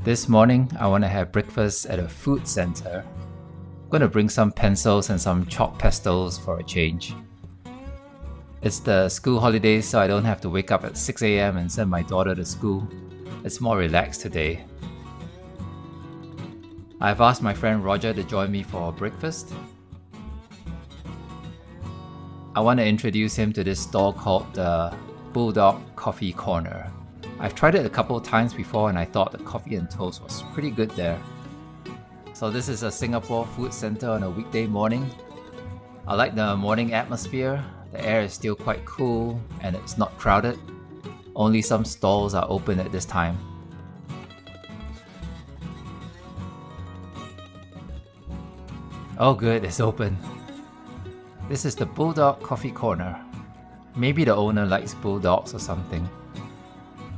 This morning, I want to have breakfast at a food center. I'm going to bring some pencils and some chalk pastels for a change. It's the school holidays, so I don't have to wake up at 6 a.m. and send my daughter to school. It's more relaxed today. I've asked my friend Roger to join me for breakfast. I want to introduce him to this store called the Bulldog Coffee Corner. I've tried it a couple of times before and I thought the coffee and toast was pretty good there. So this is a Singapore food center on a weekday morning. I like the morning atmosphere. The air is still quite cool and it's not crowded. Only some stalls are open at this time. Oh good, it's open. This is the Bulldog Coffee Corner. Maybe the owner likes bulldogs or something.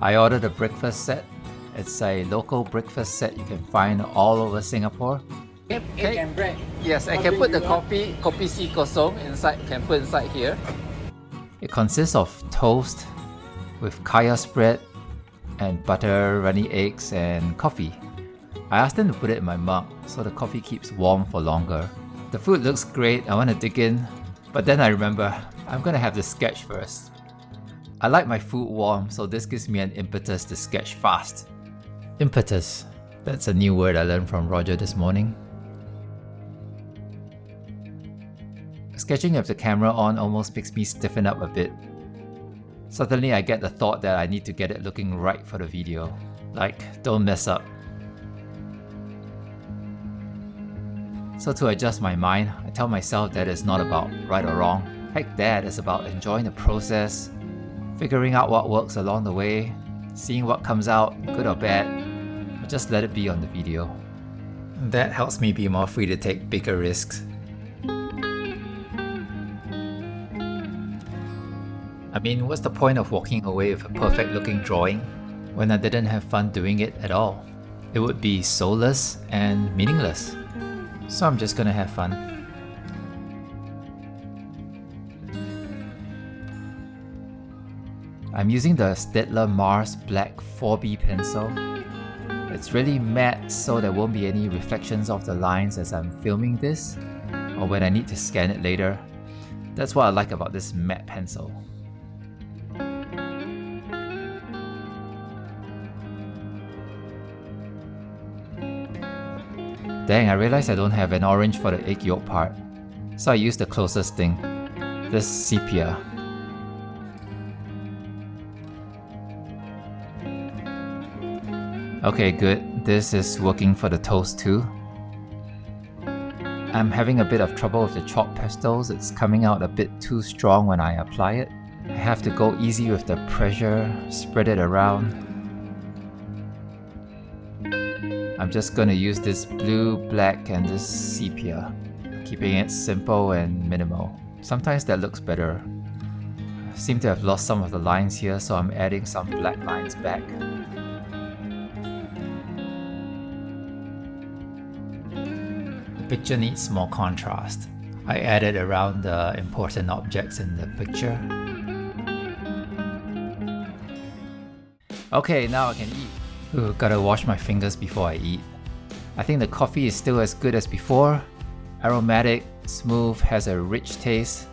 I ordered a breakfast set. It's a local breakfast set you can find all over Singapore. Egg and bread. Yes, I can put the kopi si kosong inside, can put inside here. It consists of toast with kaya spread and butter, runny eggs and coffee. I asked them to put it in my mug so the coffee keeps warm for longer. The food looks great, I want to dig in, but then I remember I'm gonna have the sketch first. I like my food warm, so this gives me an impetus to sketch fast. Impetus. That's a new word I learned from Roger this morning. Sketching with the camera on almost makes me stiffen up a bit. Suddenly I get the thought that I need to get it looking right for the video. Like, don't mess up. So to adjust my mind, I tell myself that it's not about right or wrong. Heck that, it's about enjoying the process, figuring out what works along the way, seeing what comes out, good or bad, or just let it be on the video. That helps me be more free to take bigger risks. I mean, what's the point of walking away with a perfect looking drawing when I didn't have fun doing it at all? It would be soulless and meaningless. So I'm just gonna have fun. I'm using the Staedtler Mars Black 4B pencil. It's really matte, so there won't be any reflections of the lines as I'm filming this, or when I need to scan it later. That's what I like about this matte pencil. Dang, I realized I don't have an orange for the egg yolk part, so I used the closest thing, this sepia. Okay, good. This is working for the toast too. I'm having a bit of trouble with the chalk pastels. It's coming out a bit too strong when I apply it. I have to go easy with the pressure, spread it around. I'm just going to use this blue, black and this sepia, keeping it simple and minimal. Sometimes that looks better. I seem to have lost some of the lines here, so I'm adding some black lines back. The picture needs more contrast. I added around the important objects in the picture. Okay, now I can eat. Ooh, gotta wash my fingers before I eat. I think the coffee is still as good as before. Aromatic, smooth, has a rich taste.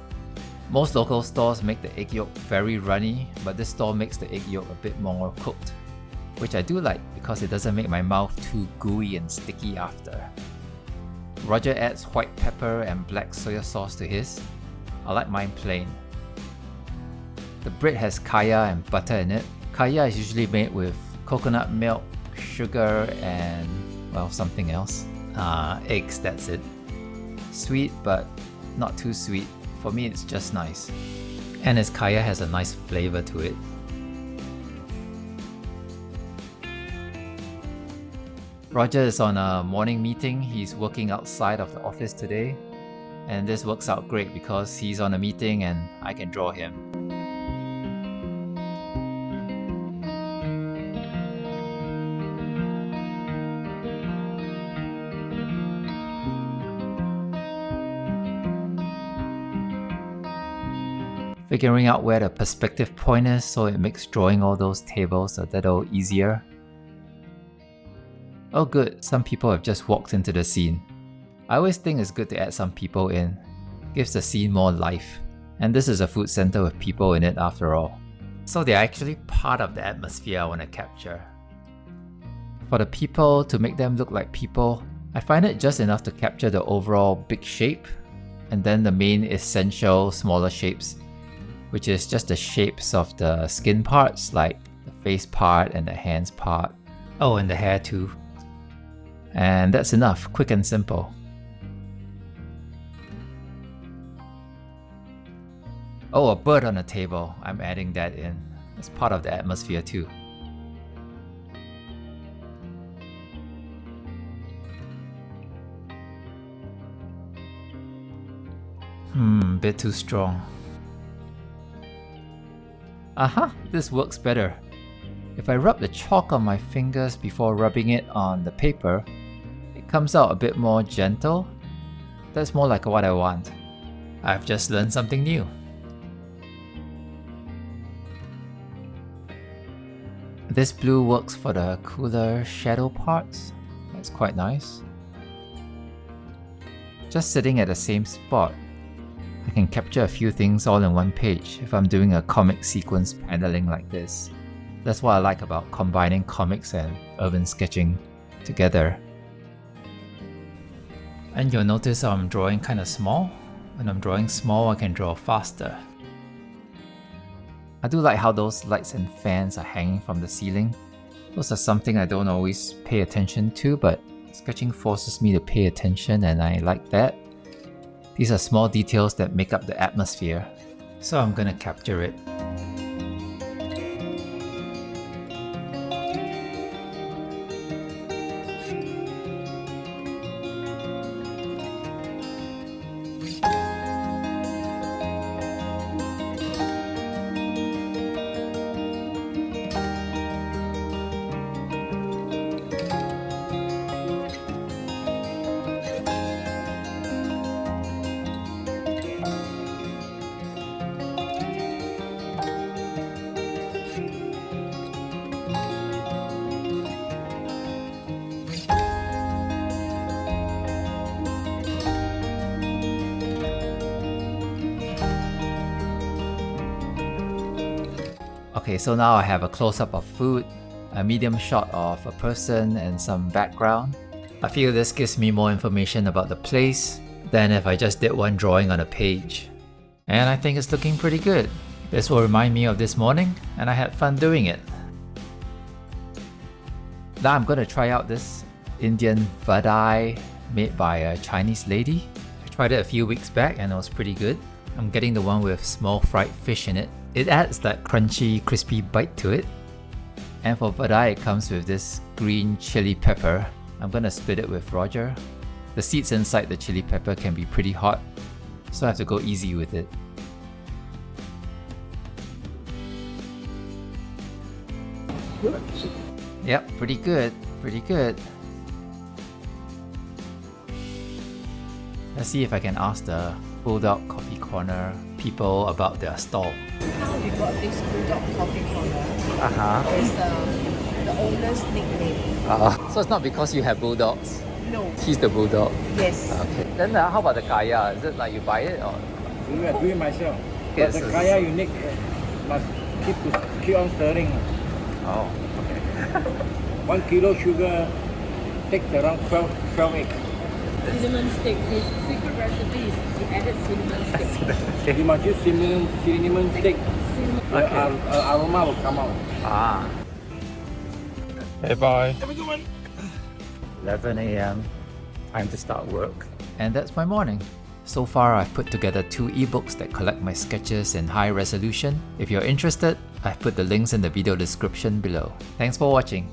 Most local stores make the egg yolk very runny, but this store makes the egg yolk a bit more cooked, which I do like because it doesn't make my mouth too gooey and sticky after. Roger adds white pepper and black soy sauce to his. I like mine plain. The bread has kaya and butter in it. Kaya is usually made with coconut milk, sugar and, well, something else. Eggs, that's it. Sweet, but not too sweet. For me, it's just nice. And his kaya has a nice flavor to it. Roger is on a morning meeting. He's working outside of the office today. And this works out great because he's on a meeting and I can draw him. Figuring out where the perspective point is so it makes drawing all those tables a little easier. Oh good, some people have just walked into the scene. I always think it's good to add some people in. Gives the scene more life. And this is a food center with people in it after all. So they're actually part of the atmosphere I want to capture. For the people, to make them look like people, I find it just enough to capture the overall big shape, and then the main essential smaller shapes, which is just the shapes of the skin parts, like the face part and the hands part. Oh, and the hair too. And that's enough, quick and simple. Oh, a bird on a table. I'm adding that in. It's part of the atmosphere too. Bit too strong. Aha, this works better. If I rub the chalk on my fingers before rubbing it on the paper, it comes out a bit more gentle. That's more like what I want. I've just learned something new. This blue works for the cooler shadow parts. That's quite nice. Just sitting at the same spot, I can capture a few things all in one page if I'm doing a comic sequence paneling like this. That's what I like about combining comics and urban sketching together. And you'll notice I'm drawing kind of small. When I'm drawing small, I can draw faster. I do like how those lights and fans are hanging from the ceiling. Those are something I don't always pay attention to, but sketching forces me to pay attention and I like that. These are small details that make up the atmosphere, so I'm gonna capture it. Okay, so now I have a close-up of food, a medium shot of a person and some background. I feel this gives me more information about the place than if I just did one drawing on a page. And I think it's looking pretty good. This will remind me of this morning, and I had fun doing it. Now I'm gonna try out this Indian vadai made by a Chinese lady. I tried it a few weeks back and it was pretty good. I'm getting the one with small fried fish in it. It adds that crunchy, crispy bite to it. And for vadai, it comes with this green chili pepper. I'm gonna split it with Roger. The seeds inside the chili pepper can be pretty hot, so I have to go easy with it. Good. Yep, pretty good, pretty good. Let's see if I can ask the Bulldog Coffee Corner people about their stall. How we got this Bulldog Coffee Corner is the owner's nickname. So it's not because you have bulldogs? No. He's the bulldog? Yes. Okay. Then how about the kaya? Is it like you buy it or? I do it myself. Yes, But the kaya you need must keep on stirring. Oh, okay. 1 kilo sugar takes around 12 eggs. Cinnamon stick. His secret recipe is he added cinnamon stick. You must use cinnamon stick. The aroma will come out. Ah. Hey, bye. 11 a.m. Time to start work. And that's my morning. So far, I've put together 2 ebooks that collect my sketches in high resolution. If you're interested, I've put the links in the video description below. Thanks for watching.